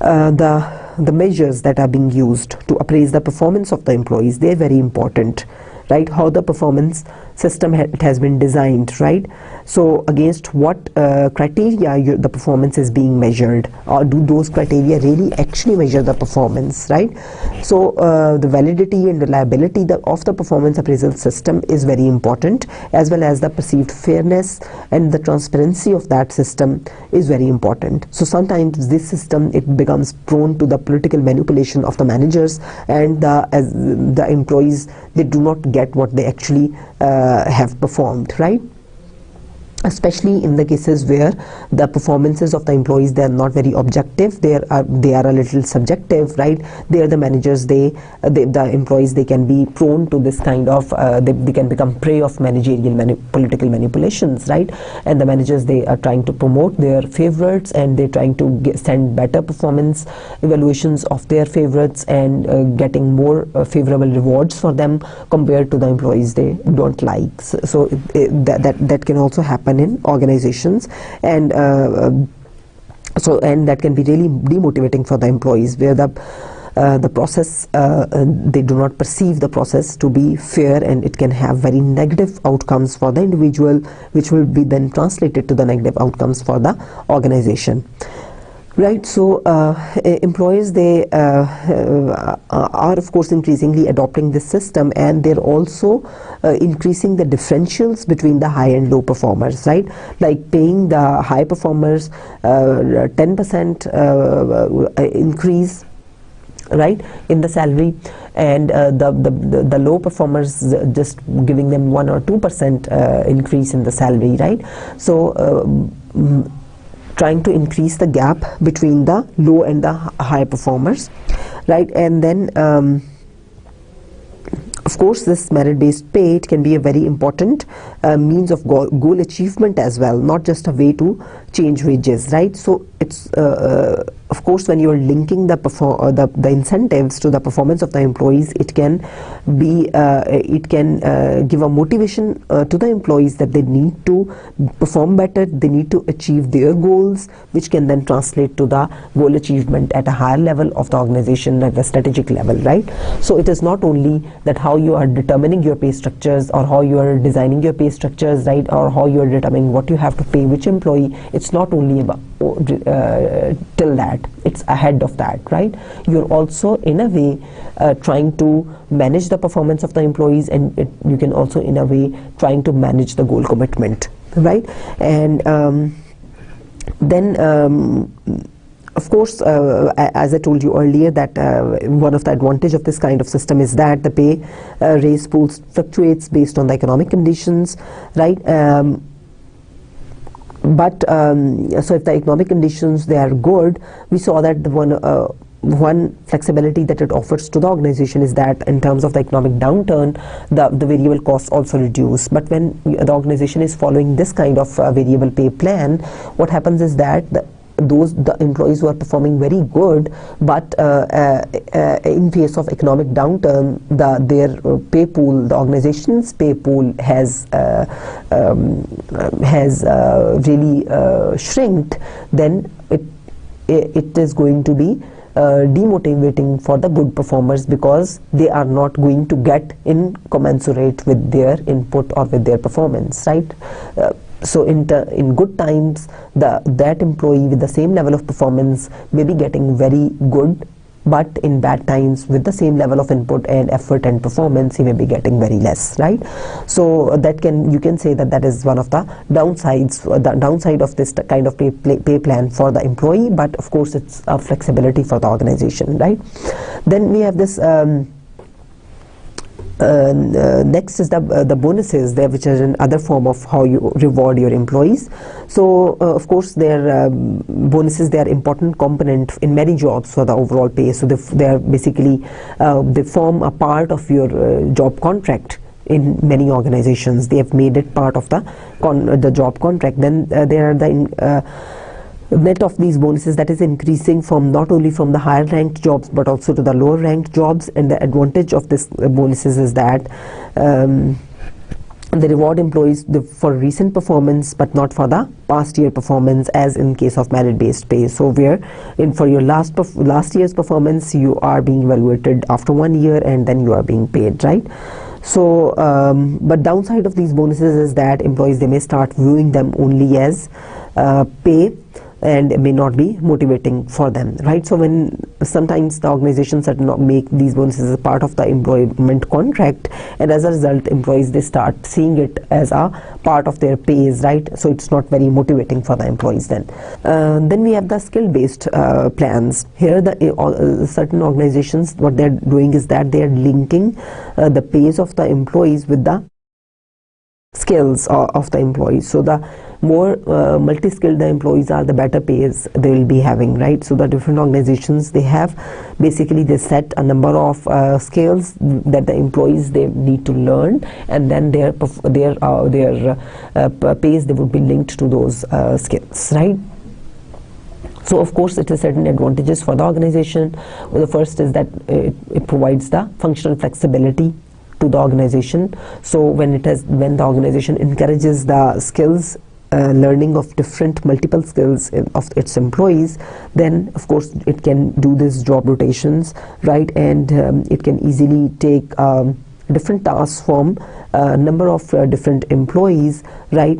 the measures that are being used to appraise the performance of the employees, they're very important, right? How the performance system it has been designed, right? So against what criteria the performance is being measured, or do those criteria really actually measure the performance, right? So the validity and reliability of the performance appraisal system is very important, as well as the perceived fairness and the transparency of that system is very important. So sometimes this system, it becomes prone to the political manipulation of the managers, and the employees, they do not get what they actually have performed, right? Especially in the cases where the performances of the employees, they are not very objective, they are a little subjective, right? There the managers, the employees, they can be prone to this kind of they can become prey of managerial political manipulations, right? And the managers, they are trying to promote their favorites, and they're trying to send better performance evaluations of their favorites, and getting more favorable rewards for them compared to the employees they don't like. So that can also happen in organizations, and that can be really demotivating for the employees, where the process, they do not perceive the process to be fair, and it can have very negative outcomes for the individual, which will be then translated to the negative outcomes for the organization. Right, so employers, they are of course increasingly adopting this system, and they're also increasing the differentials between the high and low performers, right? Like paying the high performers 10% increase, right, in the salary, and the low performers just giving them 1 or 2% increase in the salary, right? So trying to increase the gap between the low and the high performers, right? And then of course, this merit-based pay, it can be a very important means of goal achievement as well, not just a way to change wages, right? So it's of course, when you are linking the incentives to the performance of the employees, it can be give a motivation to the employees that they need to perform better, they need to achieve their goals, which can then translate to the goal achievement at a higher level of the organization, at the strategic level, right? So it is not only that how you are determining your pay structures, or how you are designing your pay structures, right, or how you are determining what you have to pay which employee. It's not only about till that, It's ahead of that, right? You're also in a way trying to manage the performance of the employees, and you can also in a way trying to manage the goal commitment, right? And then of course, as I told you earlier, that one of the advantage of this kind of system is that the pay raise pools fluctuates based on the economic conditions, right? But so if the economic conditions, they are good, we saw that the one flexibility that it offers to the organization is that in terms of the economic downturn, the variable costs also reduce. But when the organization is following this kind of variable pay plan, what happens is that the employees who are performing very good, but in case of economic downturn, their pay pool, the organization's pay pool has really shrinked, then it is going to be demotivating for the good performers, because they are not going to get in commensurate with their input or with their performance, right? So in good times, that employee with the same level of performance may be getting very good, but in bad times with the same level of input and effort and performance, he may be getting very less, right? So you can say that is one of the downsides, the downside of this kind of pay plan for the employee. But of course, it's a flexibility for the organization, right? Then we have this. Next is the bonuses there, which are another form of how you reward your employees. So of course, their bonuses, they are important component in many jobs for the overall pay. So they are basically they form a part of your job contract. In many organizations, they have made it part of the job contract. Then there are the net of these bonuses that is increasing from not only from the higher ranked jobs but also to the lower ranked jobs. And the advantage of this bonuses is that they reward employees for recent performance but not for the past year performance, as in case of merit based pay. So where for your last year's performance, you are being evaluated after 1 year and then you are being paid, right? So but downside of these bonuses is that employees, they may start viewing them only as pay, and it may not be motivating for them, right? So when sometimes the organizations that not make these bonuses as part of the employment contract, and as a result, employees, they start seeing it as a part of their pays, right? So it's not very motivating for the employees then. Then we have the skill-based plans. Here, certain organizations, what they're doing is that they are linking the pays of the employees with the skills of the employees. So the more multi-skilled the employees are, the better pays they will be having, right? So the different organizations, they have basically, they set a number of skills that the employees, they need to learn, and then their pays, they would be linked to those skills, right? So of course, it has certain advantages for the organization. Well, the first is that it provides the functional flexibility to the organization. So when the organization encourages the skills learning of multiple skills of its employees, then of course it can do this job rotations, right? And it can easily take different tasks from a number of different employees, right?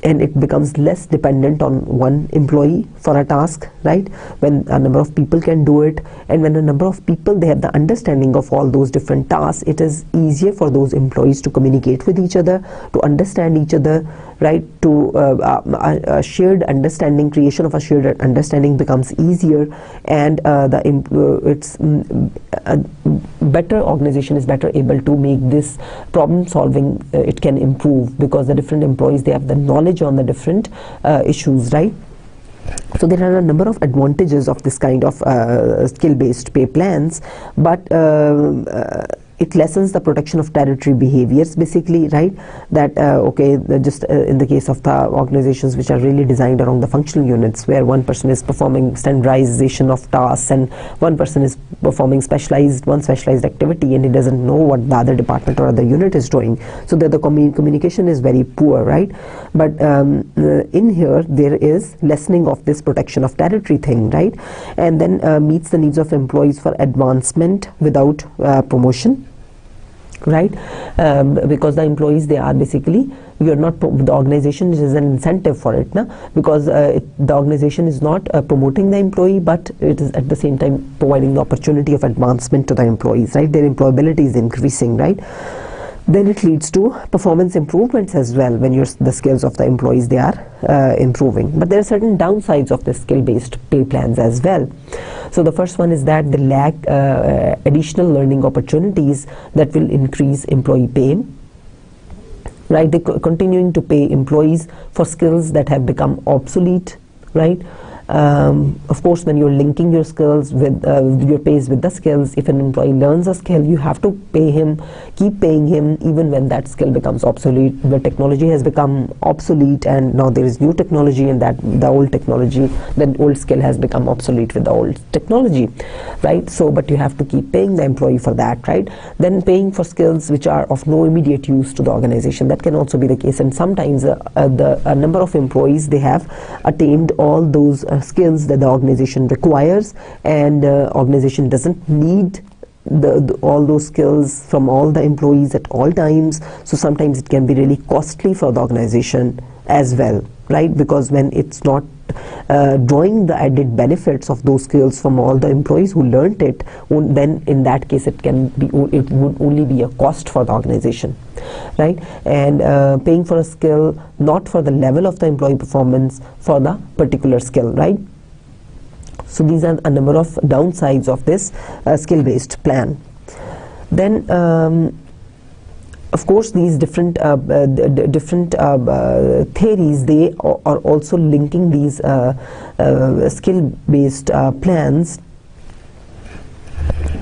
And it becomes less dependent on one employee for a task, right? When a number of people can do it, and when a number of people, they have the understanding of all those different tasks, it is easier for those employees to communicate with each other, to understand each other, right? To a shared understanding, creation of a shared understanding becomes easier, and it's a better organization is better able to make this problem solving. It can improve because the different employees, they have the knowledge on the different issues, right? So there are a number of advantages of this kind of skill-based pay plans, but it lessens the protection of territory behaviors, basically, right? That just in the case of the organizations which are really designed around the functional units, where one person is performing standardization of tasks and one person is performing one specialized activity, and he doesn't know what the other department or other unit is doing, so that the communication is very poor, right? But in here, there is lessening of this protection of territory thing, right? And then meets the needs of employees for advancement without promotion. right? Because the employees, they are basically, you're not the organization is an incentive for it, na? Because the organization is not promoting the employee, but it is at the same time providing the opportunity of advancement to the employees, right? Their employability is increasing, right? Then it leads to performance improvements as well when the skills of the employees, they are improving. But there are certain downsides of the skill-based pay plans as well. So the first one is that they lack additional learning opportunities that will increase employee pay, right? They're continuing to pay employees for skills that have become obsolete, right? Of course, when you're linking your skills with your pays with the skills, if an employee learns a skill, you have to pay him, keep paying him even when that skill becomes obsolete. The technology has become obsolete and now there is new technology, and that the old technology, the old skill has become obsolete with the old technology, right? So but you have to keep paying the employee for that, right? Then paying for skills which are of no immediate use to the organization, that can also be the case. And sometimes a number of employees, they have attained all those skills that the organization requires, and organization doesn't need all those skills from all the employees at all times. So sometimes it can be really costly for the organization as well, right? Because when it's not drawing the added benefits of those skills from all the employees who learned it, then in that case it would only be a cost for the organization, right? And paying for a skill not for the level of the employee performance, for the particular skill, right? So these are a number of downsides of this skill-based plan. Then of course, these different theories, they are also linking these skill-based plans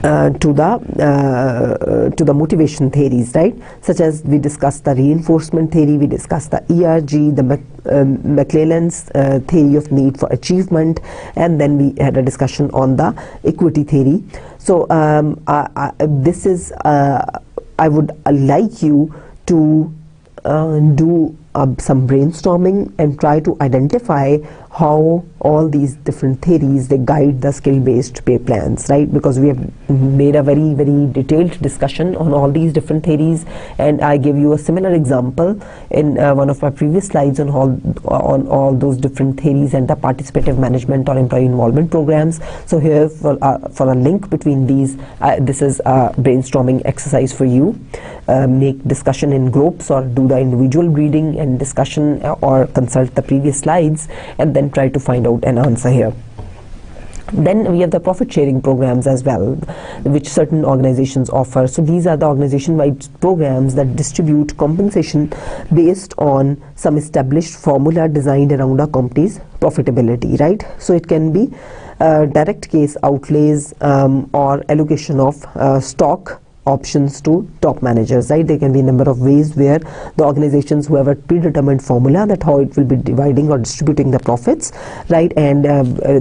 to the motivation theories, right? Such as we discussed the reinforcement theory, we discussed the ERG, the McClellan's theory of need for achievement, and then we had a discussion on the equity theory. So this is I would like you to do some brainstorming and try to identify how all these different theories, they guide the skill-based pay plans, right? Because we have made a very, very detailed discussion on all these different theories, and I gave you a similar example in one of my previous slides on all those different theories and the participative management or employee involvement programs. So here for a link between these, this is a brainstorming exercise for you. Make discussion in groups or do the individual reading and discussion, or consult the previous slides and then try to find out an answer here. Then we have the profit sharing programs as well, which certain organizations offer. So these are the organization-wide programs that distribute compensation based on some established formula designed around a company's profitability, right? So it can be direct case outlays or allocation of stock options to top managers, right? There can be a number of ways where the organizations who have a predetermined formula that how it will be dividing or distributing the profits, right? And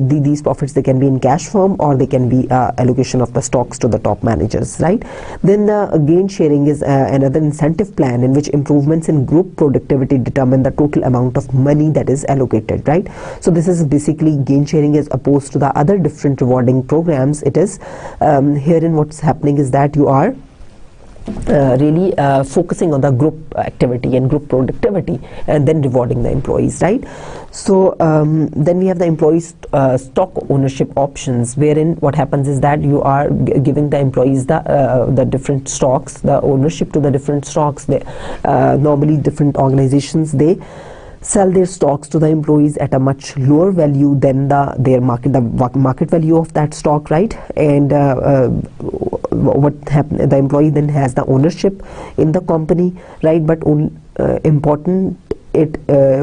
these profits, they can be in cash form or they can be allocation of the stocks to the top managers, right? Then the gain sharing is another incentive plan in which improvements in group productivity determine the total amount of money that is allocated, right? So this is basically gain sharing as opposed to the other different rewarding programs. It is herein what's happening is that you are really focusing on the group activity and group productivity and then rewarding the employees, right? So then we have the employees stock ownership options, wherein what happens is that you are giving the employees the different stocks, the ownership to the different stocks. They, normally different organizations, they sell their stocks to the employees at a much lower value than the market value of that stock, right? And what happens, the employee then has the ownership in the company, right? But important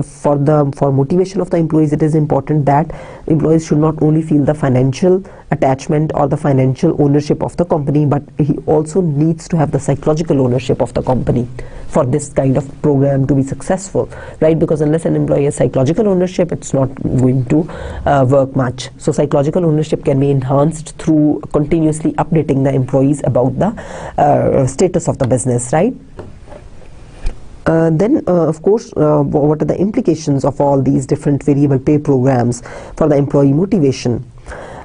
for motivation of the employees, it is important that employees should not only feel the financial attachment or the financial ownership of the company, but he also needs to have the psychological ownership of the company for this kind of program to be successful, right? Because unless an employee has psychological ownership, it's not going to work much. So psychological ownership can be enhanced through continuously updating the employees about the status of the business, right? Then of course, what are the implications of all these different variable pay programs for the employee motivation?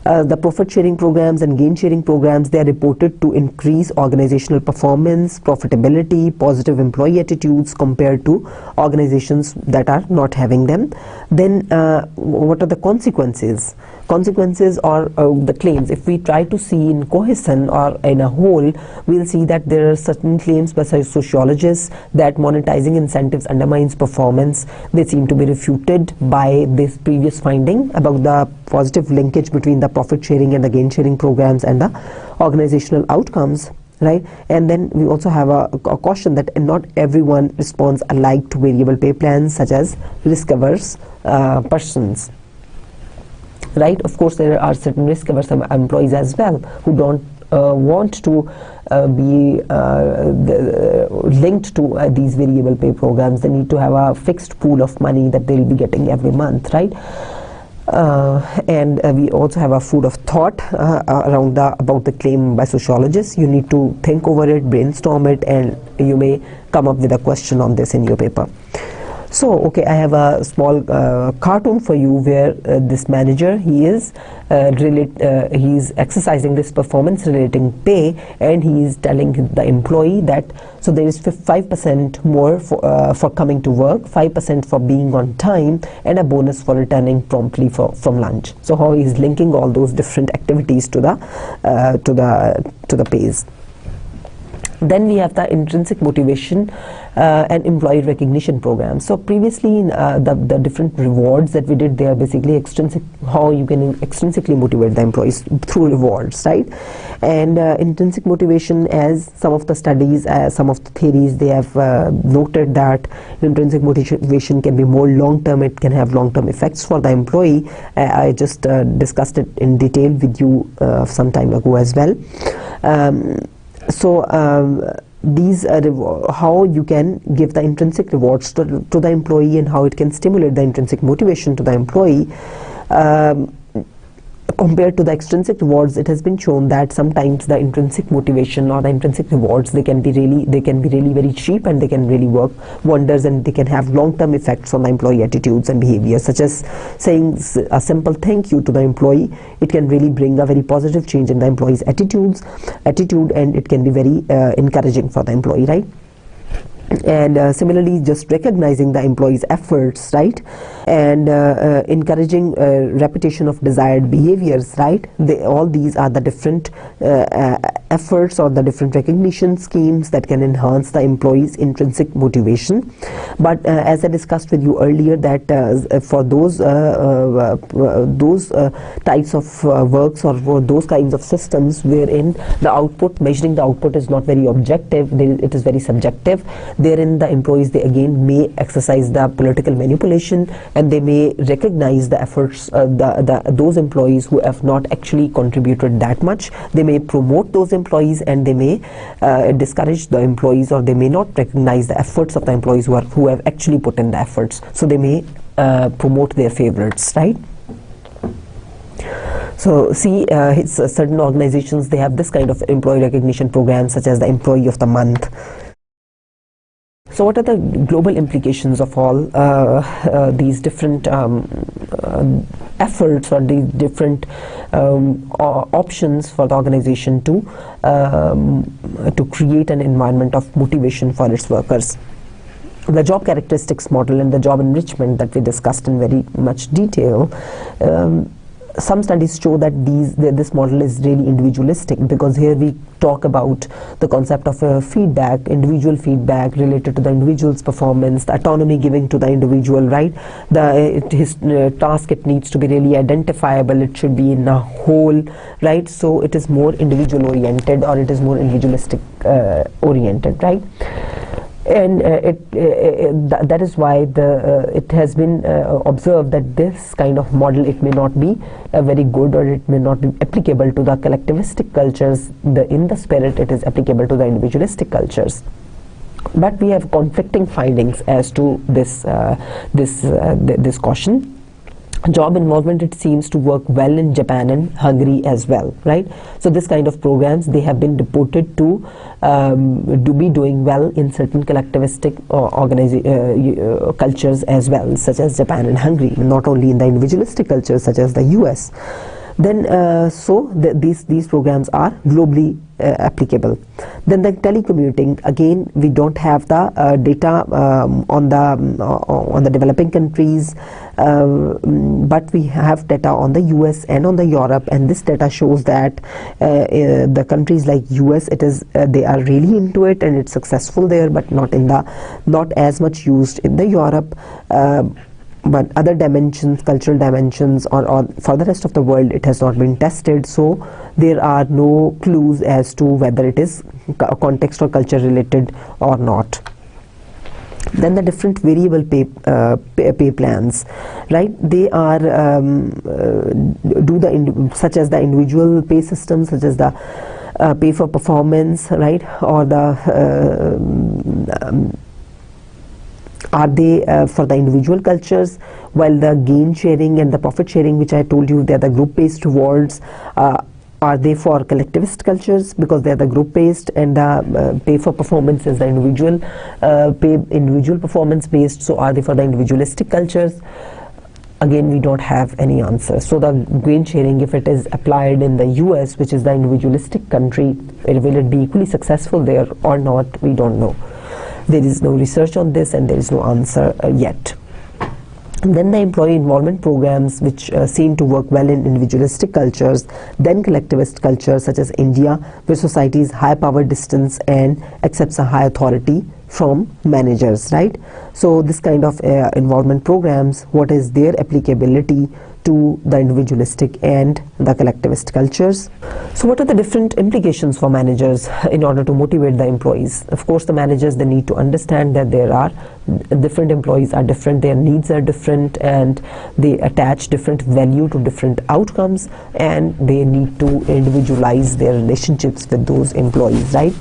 The profit sharing programs and gain sharing programs, they are reported to increase organizational performance, profitability, positive employee attitudes compared to organizations that are not having them. Then what are the consequences? Consequences or the claims. If we try to see in cohesion or in a whole, we'll see that there are certain claims by sociologists that monetizing incentives undermines performance. They seem to be refuted by this previous finding about the positive linkage between the profit sharing and the gain sharing programs and the organizational outcomes, right? And then we also have a caution that not everyone responds alike to variable pay plans, such as risk-averse persons. Right? Of course, there are certain risk-averse employees as well who don't want to be linked to these variable pay programs. They need to have a fixed pool of money that they'll be getting every month, right? And we also have a food of thought about the claim by sociologists. You need to think over it, brainstorm it, and you may come up with a question on this in your paper. So, okay, I have a small cartoon for you where this manager, he is exercising this performance relating pay, and he is telling the employee that so there is 5% more for coming to work, 5% for being on time, and a bonus for returning promptly from lunch. So how he is linking all those different activities to the pays. Then we have the intrinsic motivation and employee recognition program. So previously, the different rewards that we did, they are basically extrinsic, how you can extrinsically motivate the employees through rewards, right? And intrinsic motivation, as some of the studies, some of the theories, they have noted that intrinsic motivation can be more long-term. It can have long-term effects for the employee. I just discussed it in detail with you some time ago as well. These are how you can give the intrinsic rewards to the employee and how it can stimulate the intrinsic motivation to the employee. Compared to the extrinsic rewards, it has been shown that sometimes the intrinsic motivation or the intrinsic rewards, they can be really very cheap, and they can really work wonders, and they can have long-term effects on the employee attitudes and behavior, such as saying a simple thank you to the employee. It can really bring a very positive change in the employee's attitude, and it can be very encouraging for the employee, right? And similarly, just recognizing the employee's efforts, right, and encouraging repetition of desired behaviors, right? All these are the different efforts or the different recognition schemes that can enhance the employee's intrinsic motivation. But as I discussed with you earlier, that for those types of works or for those kinds of systems wherein the output, measuring the output is not very objective, it is very subjective, therein the employees, they again may exercise the political manipulation, and they may recognize the efforts, those employees who have not actually contributed that much. They may promote those employees, and they may discourage the employees, or they may not recognize the efforts of the employees who have actually put in the efforts. So they may promote their favorites, right? So see, certain organizations, they have this kind of employee recognition program, such as the Employee of the Month. So what are the global implications of all these different efforts, or the different options for the organization to create an environment of motivation for its workers? The job characteristics model and the job enrichment that we discussed in very much detail, some studies show that this model is really individualistic, because here we talk about the concept of feedback, individual feedback related to the individual's performance, the autonomy giving to the individual, right? His task, it needs to be really identifiable, it should be in a whole, right? So it is more individual oriented, or it is more individualistic oriented, right? And that is why it has been observed that this kind of model, it may not be very good, or it may not be applicable to the collectivistic cultures. In the spirit, it is applicable to the individualistic cultures. But we have conflicting findings as to this caution. Job involvement, it seems to work well in Japan and Hungary as well, right? So this kind of programs, they have been reported to be doing well in certain collectivistic cultures as well, such as Japan and Hungary, not only in the individualistic cultures such as the US. Then these programs are globally applicable. Then the telecommuting, again we don't have the data on the developing countries, but we have data on the US and on the Europe, and this data shows that the countries like US, they are really into it and it's successful there, but not as much used in the Europe. But other dimensions, cultural dimensions, or for the rest of the world, it has not been tested, so there are no clues as to whether it is context or culture related or not. Then the different variable pay plans, right? They are such as the individual pay system, such as the pay for performance, right? Or are they for the individual cultures, while the gain sharing and the profit sharing, which I told you, they are the group based rewards, are they for collectivist cultures because they are the group based, and the pay for performance is the individual performance based, so are they for the individualistic cultures? Again, we don't have any answer. So the gain sharing, if it is applied in the US, which is the individualistic country, will it be equally successful there or not? We don't know. There is no research on this and there is no answer yet. And then the employee involvement programs, which seem to work well in individualistic cultures, then collectivist cultures such as India, where society is high power distance and accepts a high authority from managers, right? So this kind of involvement programs, what is their applicability to the individualistic and the collectivist cultures? So what are the different implications for managers in order to motivate the employees? Of course, the managers, they need to understand that there are different employees are different, their needs are different, and they attach different value to different outcomes, and they need to individualize their relationships with those employees, right?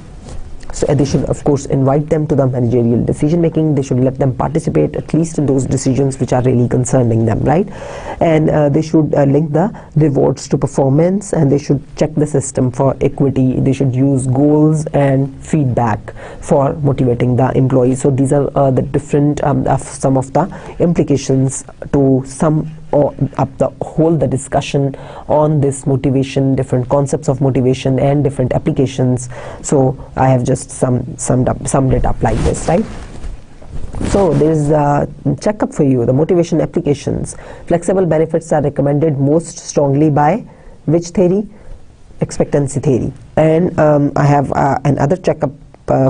So they should, of course, invite them to the managerial decision making. They should let them participate at least in those decisions which are really concerning them, right? And they should link the rewards to performance, and they should check the system for equity. They should use goals and feedback for motivating the employees. So these are the different some of the implications to sum up the discussion on this motivation, different concepts of motivation and different applications. So I have just summed it up like this, right? So there is a checkup for you. The motivation applications. Flexible benefits are recommended most strongly by which theory? Expectancy theory. And I have another checkup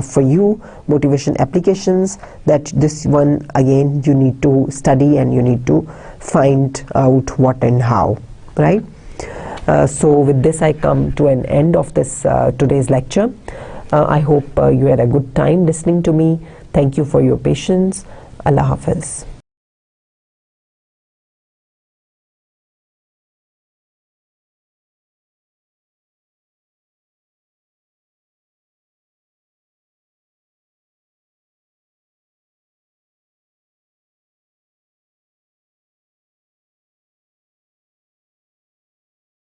for you, motivation applications, that this one again you need to study and you need to find out what and how, right? So with this I come to an end of this today's lecture. I hope you had a good time listening to me. Thank you for your patience. Allah Hafiz.